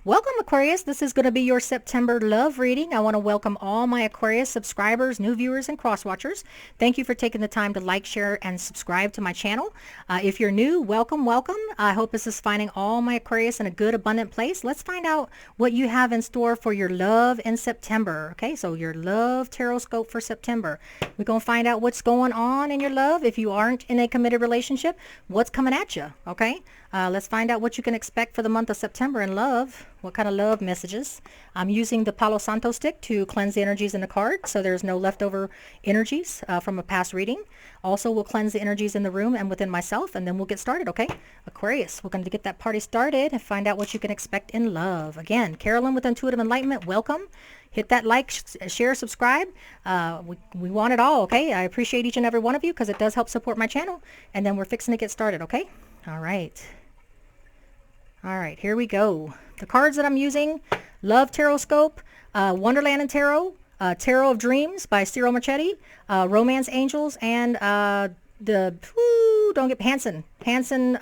Welcome, Aquarius. This is going to be your September love reading. I want to welcome all my Aquarius subscribers, new viewers, and cross-watchers. Thank you for taking the time to like, share, and subscribe to my channel. If you're new, welcome, welcome. I hope this is finding all my Aquarius in a good, abundant place. Let's find out what you have in store for your love in September. Okay, so your love tarot scope for September. We're going to find out what's going on in your love. If you aren't in a committed relationship, what's coming at you, okay? Let's find out what you can expect for the month of September in love. What kind of love messages? I'm using the Palo Santo stick to cleanse the energies in the card, so there's no leftover energies from a past reading. Also, we'll cleanse the energies in the room and within myself, and then we'll get started, okay? Aquarius, we're going to get that party started and find out what you can expect in love. Again, Carolyn with Intuitive Enlightenment, welcome. Hit that like, share, subscribe. We want it all, okay? I appreciate each and every one of you because it does help support my channel. And then we're fixing to get started, okay? All right. All right, here we go. The cards that I'm using: Love Tarot Scope, Wonderland and Tarot, Tarot of Dreams by Ciro Marchetti, Romance Angels, and Hanson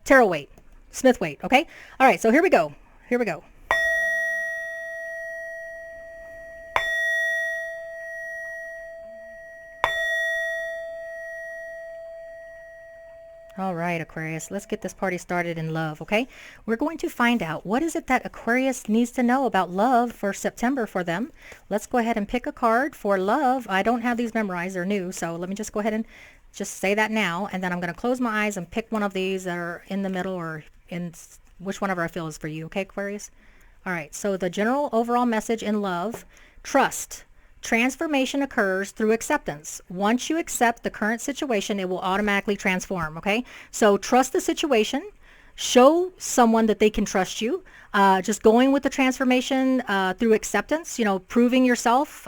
Tarot Weight, Smith Weight. Okay. All right. So here we go. Here we go. All right, Aquarius, let's get this party started in love, okay? We're going to find out what is it that Aquarius needs to know about love for September for them. Let's go ahead and pick a card for love. I don't have these memorized. They're new, so let me just go ahead and just say that now, and then I'm going to close my eyes and pick one of these that are in the middle or in which whenever I feel is for you, okay, Aquarius? All right, so the general overall message in love: trust. Transformation occurs through acceptance. Once you accept the current situation, it will automatically transform, okay? So trust the situation. Show someone that they can trust you. Just going with the transformation through acceptance, proving yourself,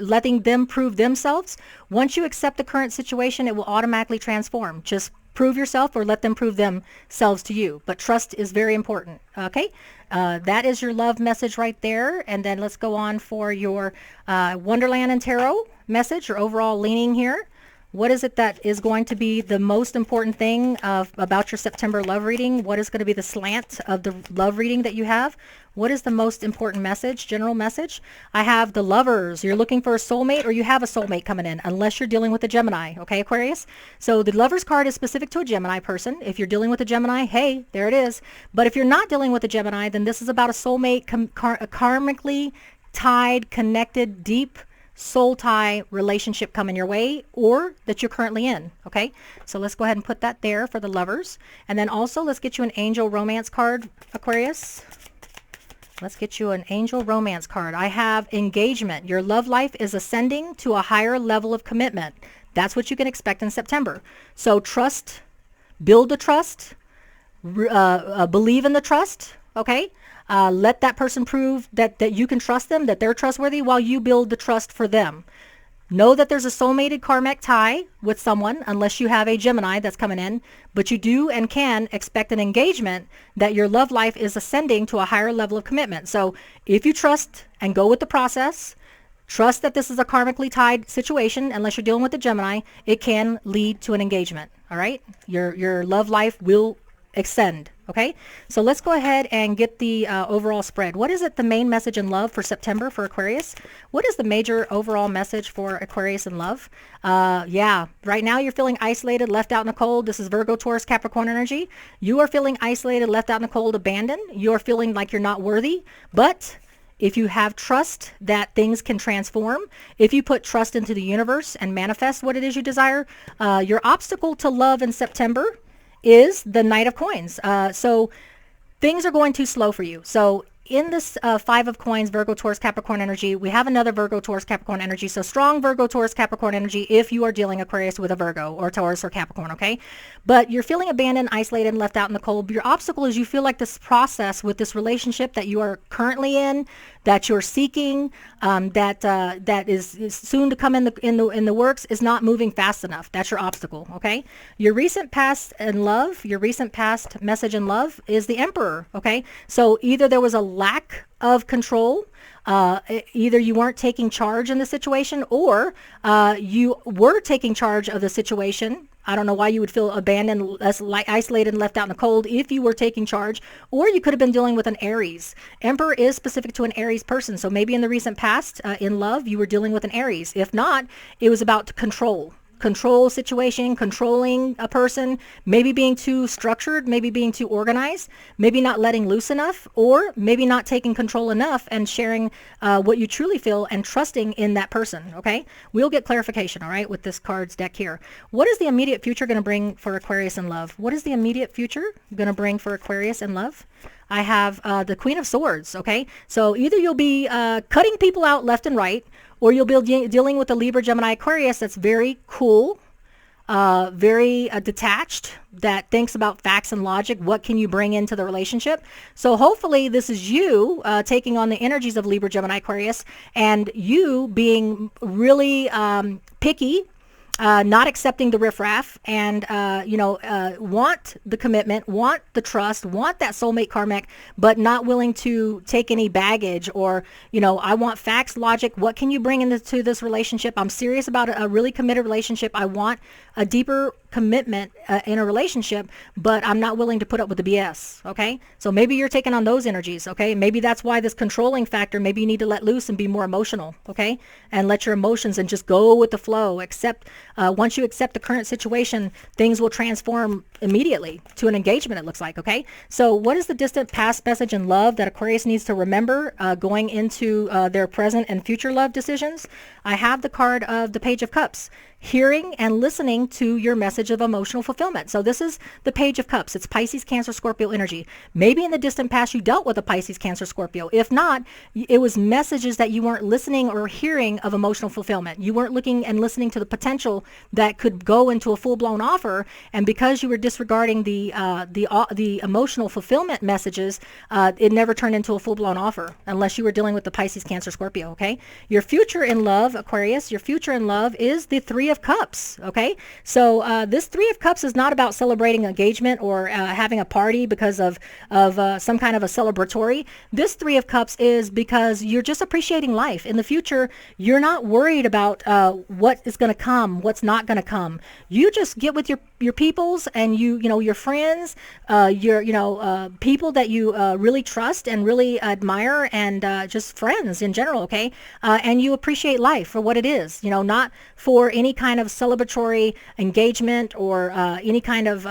letting them prove themselves. Once you accept the current situation, it will automatically transform. Just prove yourself or let them prove themselves to you. But trust is very important, okay? That is your love message right there. And then let's go on for your Wonderland and Tarot message, your overall leaning here. What is it that is going to be the most important thing about your September love reading? What is going to be the slant of the love reading that you have? What is the most important message, general message? I have the Lovers. You're looking for a soulmate, or you have a soulmate coming in, unless you're dealing with a Gemini, okay, Aquarius? So the Lovers card is specific to a Gemini person. If you're dealing with a Gemini, hey, there it is. But if you're not dealing with a Gemini, then this is about a soulmate, karmically tied, connected, deep soul tie relationship coming your way, or that you're currently in, okay? So let's go ahead and put that there for the Lovers. And then also let's get you an Angel Romance card, Aquarius. Let's get you an Angel Romance card. I have Engagement. Your love life is ascending to a higher level of commitment. That's what you can expect in September. So trust, build the trust, believe in the trust, okay? Let that person prove that you can trust them, that they're trustworthy, while you build the trust for them. Know that there's a soulmated karmic tie with someone, unless you have a Gemini that's coming in, but you do and can expect an engagement, that your love life is ascending to a higher level of commitment. So if you trust and go with the process, trust that this is a karmically tied situation, unless you're dealing with a Gemini, it can lead to an engagement, all right? Your love life will extend, okay? So let's go ahead and get the overall spread. What is it, the main message in love for September for Aquarius? What is the major overall message for Aquarius in love? Yeah, right now you're feeling isolated, left out in the cold. This is Virgo, Taurus, Capricorn energy. You are feeling isolated, left out in the cold, abandoned. You're feeling like you're not worthy. But if you have trust that things can transform, if you put trust into the universe and manifest what it is you desire, your obstacle to love in September is the Knight of Coins. So things are going too slow for you. So in this Five of Coins, Virgo, Taurus, Capricorn energy, we have another Virgo, Taurus, Capricorn energy. So strong Virgo, Taurus, Capricorn energy if you are dealing, Aquarius, with a Virgo or Taurus or Capricorn, okay? But you're feeling abandoned, isolated, and left out in the cold. Your obstacle is you feel like this process with this relationship that you are currently in, that you're seeking, that is soon to come in the works, is not moving fast enough. That's your obstacle, okay? Your recent past in love, your recent past message in love is the Emperor, okay? So either there was a lack of control, either you weren't taking charge in the situation, or you were taking charge of the situation I don't know why you would feel abandoned, isolated, and left out in the cold if you were taking charge. Or you could have been dealing with an Aries. Emperor is specific to an Aries person. So maybe in the recent past, in love, you were dealing with an Aries. If not, it was about control situation, controlling a person, maybe being too structured, maybe being too organized, maybe not letting loose enough, or maybe not taking control enough and sharing what you truly feel and trusting in that person. Okay, we'll get clarification, all right, with this cards deck here. What is the immediate future going to bring for Aquarius in love? What is the immediate future going to bring for Aquarius in love? I have the Queen of Swords. Okay, so either you'll be cutting people out left and right, or you'll be dealing with a Libra, Gemini, Aquarius that's very cool, very detached, that thinks about facts and logic. What can you bring into the relationship? So hopefully this is you taking on the energies of Libra, Gemini, Aquarius, and you being really picky, not accepting the riffraff, and want the commitment, want the trust, want that soulmate karmic, but not willing to take any baggage, or I want facts, logic. What can you bring into this relationship? I'm serious about a really committed relationship. I want a deeper commitment in a relationship, but I'm not willing to put up with the BS. Okay, so maybe you're taking on those energies. Okay, maybe that's why this controlling factor. Maybe you need to let loose and be more emotional. Okay, and let your emotions and just go with the flow. Once you accept the current situation, things will transform immediately to an engagement, it looks like. Okay, so what is the distant past message in love that Aquarius needs to remember going into their present and future love decisions? I have the card of the Page of Cups. Hearing and listening to your message of emotional fulfillment. So this is the Page of Cups. It's Pisces, Cancer, Scorpio energy. Maybe in the distant past you dealt with a Pisces, Cancer, Scorpio. If not, it was messages that you weren't listening or hearing of emotional fulfillment. You weren't looking and listening to the potential that could go into a full-blown offer, and because you were disregarding the emotional fulfillment messages, it never turned into a full-blown offer unless you were dealing with the Pisces, Cancer, Scorpio. Okay, your future in love, Aquarius. Your future in love is the Three of Cups. Okay, so this Three of Cups is not about celebrating engagement or having a party because of some kind of a celebratory. This Three of Cups is because you're just appreciating life. In the future, you're not worried about what is going to come, what's not going to come. You just get with your peoples and your friends, your people that you really trust and really admire, and just friends in general. Okay, and you appreciate life for what it is. Not for any kind of celebratory engagement or any kind of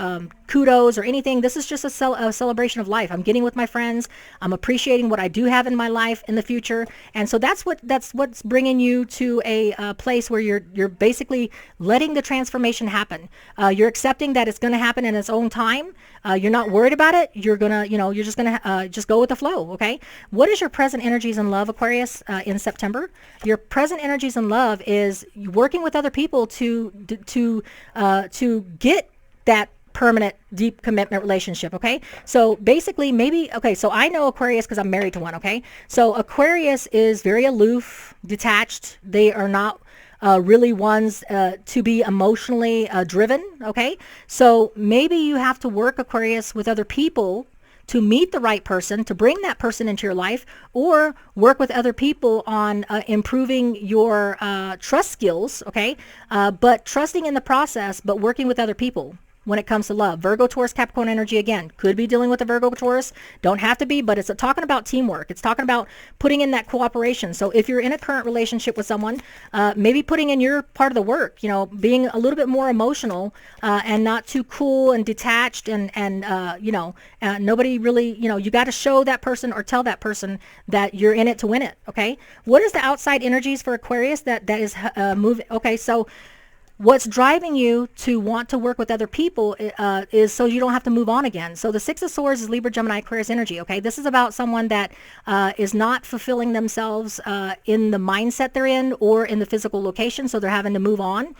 kudos or anything. This is just a celebration of life. I'm getting with my friends. I'm appreciating what I do have in my life in the future, and so that's what's bringing you to a place where you're basically letting the transformation happen. You're accepting that it's going to happen in its own time. You're not worried about it. You're gonna, you're just gonna just go with the flow. Okay. What is your present energies in love, Aquarius, in September? Your present energies in love is working with other people to get that permanent deep commitment relationship. Okay, so basically so I know Aquarius because I'm married to one. Okay, so Aquarius is very aloof, detached. They are not really ones to be emotionally driven. Okay, so maybe you have to work, Aquarius, with other people to meet the right person, to bring that person into your life, or work with other people on improving your trust skills. Okay, but trusting in the process, but working with other people when it comes to love. Virgo, Taurus, Capricorn energy, again, could be dealing with a Virgo, Taurus. Don't have to be, but it's talking about teamwork. It's talking about putting in that cooperation. So if you're in a current relationship with someone, maybe putting in your part of the work, being a little bit more emotional and not too cool and detached and nobody really, you got to show that person or tell that person that you're in it to win it. Okay. What is the outside energies for Aquarius that is moving? Okay. So what's driving you to want to work with other people is so you don't have to move on again. So the Six of Swords is Libra, Gemini, Aquarius energy. Okay, this is about someone that is not fulfilling themselves in the mindset they're in or in the physical location. So they're having to move on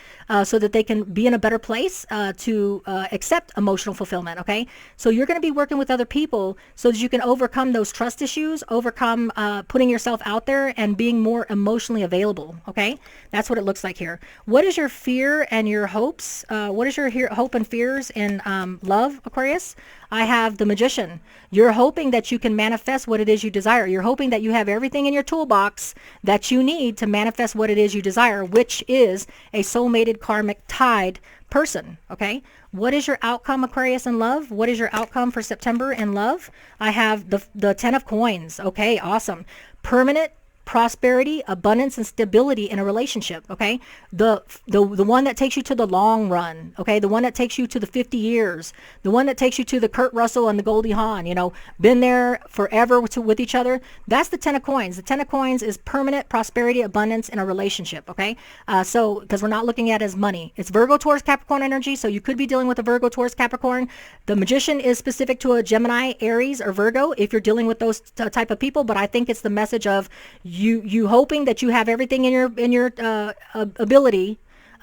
so that they can be in a better place to accept emotional fulfillment. Okay, so you're going to be working with other people so that you can overcome those trust issues, overcome putting yourself out there and being more emotionally available. Okay, that's what it looks like here. What is your fear and your hopes? What is your hope and fears in love, Aquarius? I have the Magician. You're hoping that you can manifest what it is you desire. You're hoping that you have everything in your toolbox that you need to manifest what it is you desire, which is a soulmated, karmic, tied person, okay? What is your outcome, Aquarius, in love? What is your outcome for September in love? I have the 10 of coins. Okay, awesome. Permanent prosperity, abundance, and stability in a relationship, okay? The one that takes you to the long run, okay? The one that takes you to the 50 years, the one that takes you to the Kurt Russell and the Goldie Hawn, you know, been there forever with each other. That's the 10 of coins. The 10 of coins is permanent prosperity, abundance in a relationship, okay? So, because we're not looking at it as money. It's Virgo, Taurus, Capricorn energy, so you could be dealing with a Virgo, Taurus, Capricorn. The Magician is specific to a Gemini, Aries, or Virgo if you're dealing with those type of people, but I think it's the message of you hoping that you have everything in your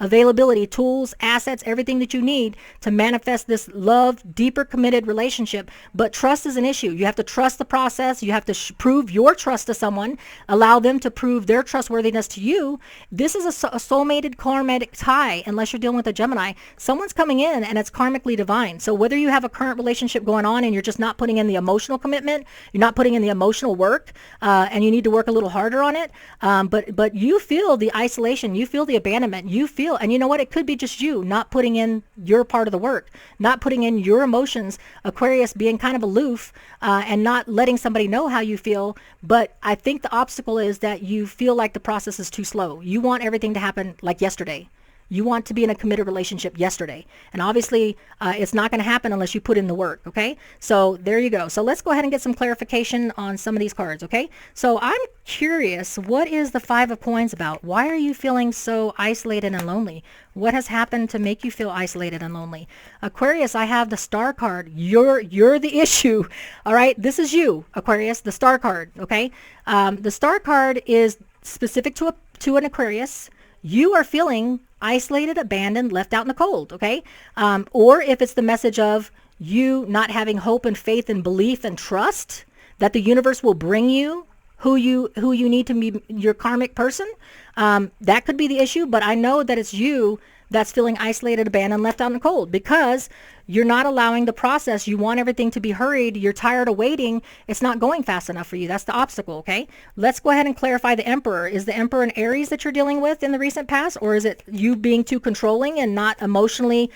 availability, tools, assets, everything that you need to manifest this love, deeper committed relationship. But trust is an issue. You have to trust the process. You have to prove your trust to someone, allow them to prove their trustworthiness to you. This is a soulmated karmic tie, unless you're dealing with a Gemini. Someone's coming in and it's karmically divine. So whether you have a current relationship going on and you're just not putting in the emotional commitment, you're not putting in the emotional work, and you need to work a little harder on it. But you feel the isolation, you feel the abandonment, you feel, and you know what? It could be just you not putting in your part of the work, not putting in your emotions, Aquarius, being kind of aloof, and not letting somebody know how you feel. But I think the obstacle is that you feel like the process is too slow. You want everything to happen like yesterday. You want to be in a committed relationship yesterday. And obviously, it's not going to happen unless you put in the work, okay? So there you go. So let's go ahead and get some clarification on some of these cards, okay? So I'm curious, what is the Five of Coins about? Why are you feeling so isolated and lonely? What has happened to make you feel isolated and lonely? Aquarius, I have the Star card. You're the issue, all right? This is you, Aquarius, the Star card, okay? The Star card is specific to an Aquarius. You are feeling isolated, abandoned, left out in the cold, okay? Or if it's the message of you not having hope and faith and belief and trust that the universe will bring you who you need to be, your karmic person, that could be the issue. But I know that it's you that's feeling isolated, abandoned, left out in the cold because you're not allowing the process. You want everything to be hurried. You're tired of waiting. It's not going fast enough for you. That's the obstacle, okay? Let's go ahead and clarify the Emperor. Is the Emperor an Aries that you're dealing with in the recent past? Or is it you being too controlling and not emotionally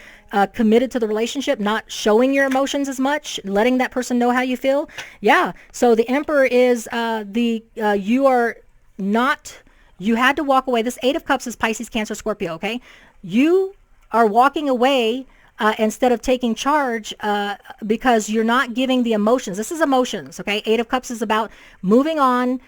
committed to the relationship, not showing your emotions as much, letting that person know how you feel? Yeah. So the Emperor is you had to walk away. This Eight of Cups is Pisces, Cancer, Scorpio, okay? You are walking away instead of taking charge because you're not giving the emotions. This is emotions, okay? Eight of Cups is about moving on.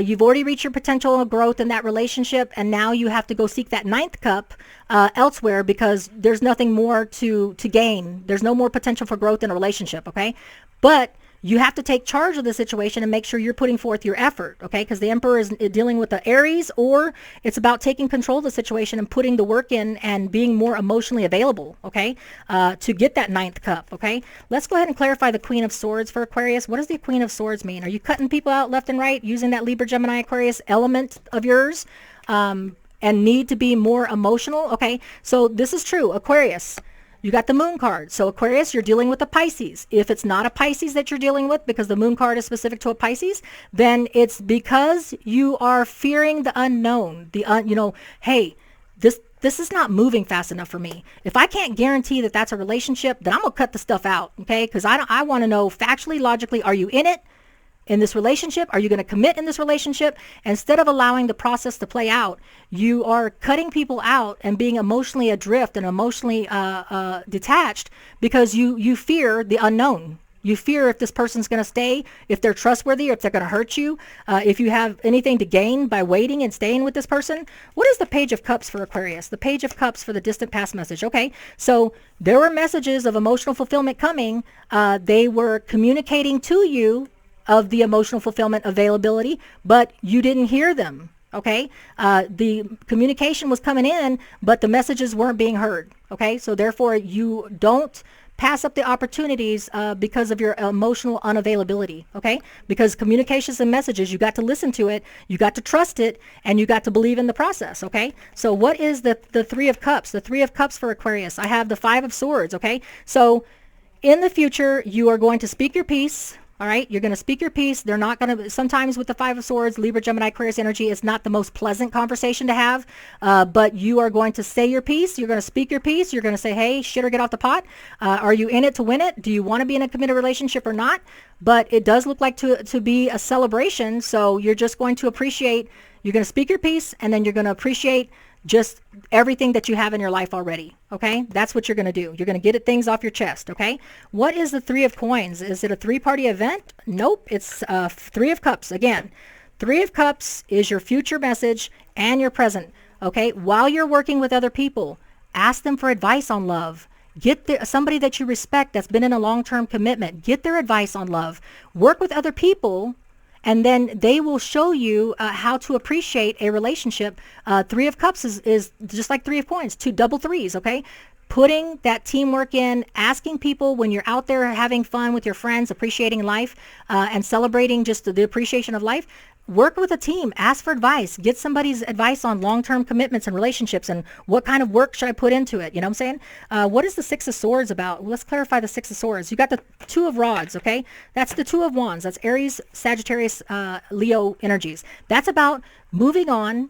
You've already reached your potential of growth in that relationship, and now you have to go seek that Ninth Cup elsewhere because there's nothing more to gain. There's no more potential for growth in a relationship, okay? But you have to take charge of the situation and make sure you're putting forth your effort, okay? Because the Emperor is dealing with the Aries, or it's about taking control of the situation and putting the work in and being more emotionally available, okay? To get that Ninth Cup, okay? Let's go ahead and clarify the Queen of Swords for Aquarius. What does the Queen of Swords mean? Are you cutting people out left and right using that Libra, Gemini, Aquarius element of yours and need to be more emotional? Okay, so this is true, Aquarius. You got the Moon card. So Aquarius, you're dealing with a Pisces. If it's not a Pisces that you're dealing with, because the Moon card is specific to a Pisces, then it's because you are fearing the unknown. Hey, this is not moving fast enough for me. If I can't guarantee that that's a relationship, then I'm gonna cut the stuff out, okay? Because I want to know factually, logically, are you in it? In this relationship? Are you going to commit in this relationship? Instead of allowing the process to play out, you are cutting people out and being emotionally adrift and emotionally detached because you fear the unknown. You fear if this person's going to stay, if they're trustworthy, or if they're going to hurt you, if you have anything to gain by waiting and staying with this person. What is the Page of Cups for Aquarius? The Page of Cups for the distant past message. Okay, so there were messages of emotional fulfillment coming. They were communicating to you of the emotional fulfillment availability, but you didn't hear them, okay? The communication was coming in, but the messages weren't being heard, okay? So therefore, you don't pass up the opportunities because of your emotional unavailability, okay? Because communications and messages, you got to listen to it, you got to trust it, and you got to believe in the process, okay? So what is the Three of Cups? The Three of Cups for Aquarius. I have the Five of Swords, okay? So in the future, you are going to speak your piece. All right. You're going to speak your piece. They're not going to, sometimes with the Five of Swords, Libra, Gemini, Aquarius energy, it's not the most pleasant conversation to have. But you are going to say your piece. You're going to speak your piece. You're going to say, hey, shit or get off the pot. Are you in it to win it? Do you want to be in a committed relationship or not? But it does look like to be a celebration. So you're just going to appreciate, you're going to speak your piece, and then you're going to appreciate just everything that you have in your life already. Okay. That's what you're going to do. You're going to get things off your chest. Okay. What is the Three of Coins? Is it a three-party event? Nope. It's Three of Cups. Again, Three of Cups is your future message and your present. Okay. While you're working with other people, ask them for advice on love. Get somebody that you respect that's been in a long-term commitment. Get their advice on love. Work with other people, and then they will show you how to appreciate a relationship. Three of Cups is just like Three of Coins, two double threes, okay? Putting that teamwork in, asking people when you're out there having fun with your friends, appreciating life, and celebrating just the appreciation of life. Work with a team, ask for advice, get somebody's advice on long-term commitments and relationships and what kind of work should I put into it. You know what I'm saying? What is the Six of Swords about? Let's clarify the Six of Swords. You got the Two of Rods, okay? That's the Two of Wands. That's Aries, Sagittarius, Leo energies. That's about moving on,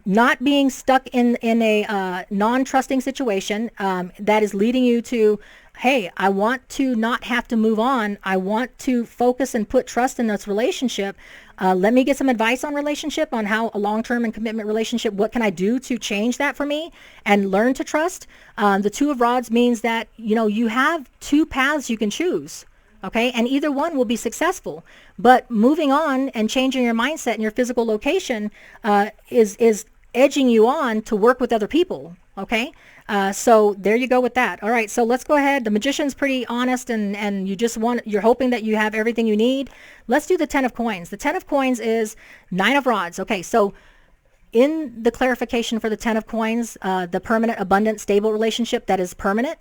not being stuck in a non-trusting situation that is leading you to, hey, I want to not have to move on. I want to focus and put trust in this relationship. Let me get some advice on relationship, on how a long-term and commitment relationship, what can I do to change that for me and learn to trust? The Two of Rods means that, you know, you have two paths you can choose. Okay. And either one will be successful, but moving on and changing your mindset and your physical location is edging you on to work with other people. Okay. So there you go with that. All right. So let's go ahead. The Magician's pretty honest and you're hoping that you have everything you need. Let's do the Ten of Coins. The Ten of Coins is Nine of Rods. Okay. So in the clarification for the Ten of Coins, the permanent, abundant, stable relationship that is permanent,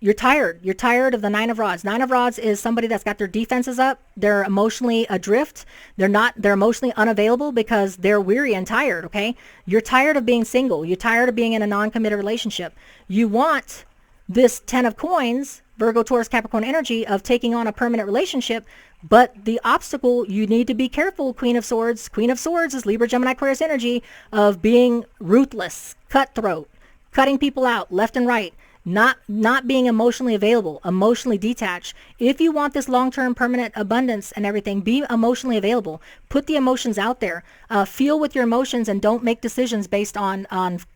you're tired. You're tired of the Nine of Rods. Nine of Rods is somebody that's got their defenses up. They're emotionally adrift. They're emotionally unavailable because they're weary and tired. Okay. You're tired of being single. You're tired of being in a non-committed relationship. You want this Ten of Coins, Virgo, Taurus, Capricorn energy of taking on a permanent relationship. But the obstacle, you need to be careful, Queen of Swords. Queen of Swords is Libra, Gemini, Aquarius energy of being ruthless, cutthroat, cutting people out left and right. Not being emotionally available, emotionally detached. If you want this long-term permanent abundance and everything, be emotionally available. Put the emotions out there. Feel with your emotions and don't make decisions based on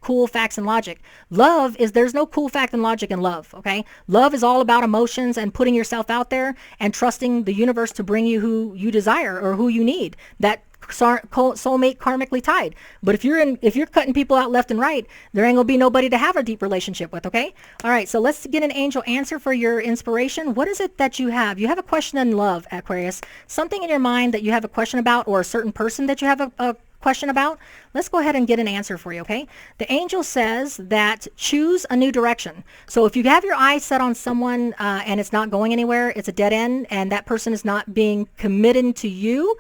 cool facts and logic. Love is, there's no cool fact and logic in love, okay? Love is all about emotions and putting yourself out there and trusting the universe to bring you who you desire or who you need. That soulmate karmically tied. But if you're cutting people out left and right, there ain't gonna be nobody to have a deep relationship with. Okay. All right. So let's get an angel answer for your inspiration. What is it that you have? You have a question in love, Aquarius. Something in your mind that you have a question about, or a certain person that you have a question about. Let's go ahead and get an answer for you, okay? The angel says that choose a new direction. So if you have your eyes set on someone and it's not going anywhere, it's a dead end, and that person is not being committed to you,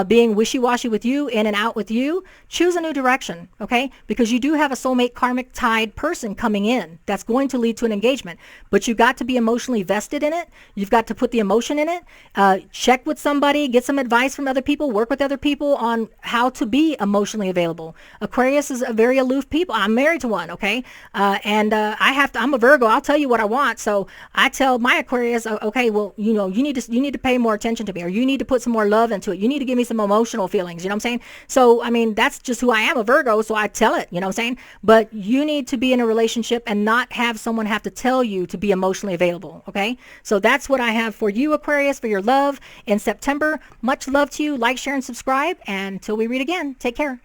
being wishy-washy with you, in and out with you, choose a new direction, okay? Because you do have a soulmate karmic tied person coming in that's going to lead to an engagement, but you've got to be emotionally vested in it. You've got to put the emotion in it. Check with somebody, get some advice from other people, work with other people on how to be emotionally available. Aquarius is a very aloof people. I'm married to one, okay? I'm a Virgo. I'll tell you what I want. So I tell my Aquarius, okay, well, you know, you need to pay more attention to me, or you need to put some more love into it. You need to give me some emotional feelings. You know what I'm saying? So, I mean, that's just who I am, a Virgo. So I tell it, you know what I'm saying? But you need to be in a relationship and not have someone have to tell you to be emotionally available. Okay. So that's what I have for you, Aquarius, for your love in September. Much love to you. Like, share, and subscribe. And until we read again, take care.